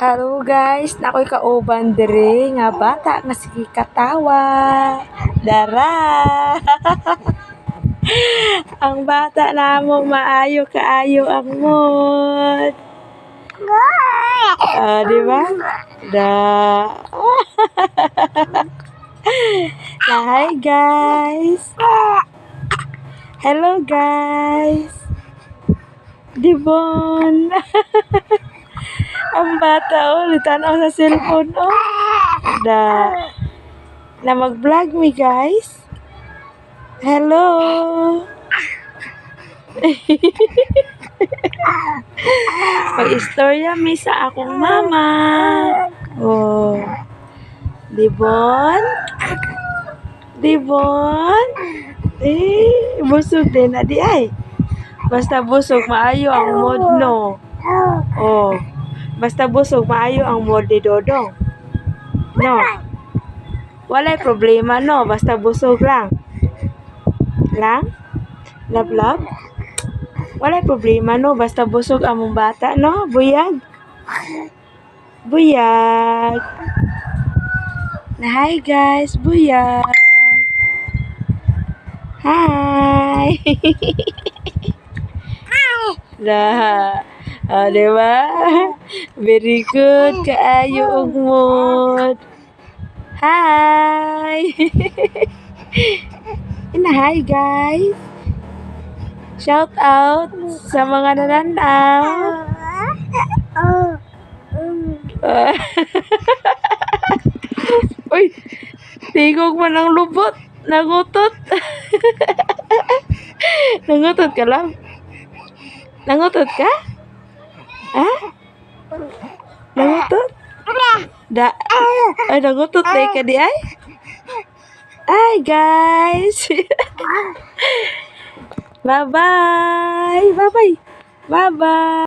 Hello guys, nakoy kauban diri nga bata nga sige katawa. Dara. Ang bata namo maayo kaayo ang mood. Di ba? Da. Hi guys. Hello guys. Dibon. Ang bata tanaw sa cellphone na mag-vlog me guys. Hello. Pag-istorya mi sa akong mama. Oh. Dibon? Dibon? Busog din na di ay. Basta busog maayo ang mood no. Oh. Basta busog maayo ang mood ni Dodong. No. Walay problema no, basta busog lang. Lang? Love? Walay problema no, basta busog ang mong bata no, buyag. Buyag. Na hi guys, buyag. Hi. Diba? Very good kaayo og mood. Hi. Hi guys. Shout out sa mga nananaw. Uy, tigog man ang lubot. Nagutot. Nangutot ka lang? Nangutot ka? Ha? Nangutot? Ay, nangutot na ka di ay? Ay, guys. Bye-bye. Bye-bye. Bye-bye.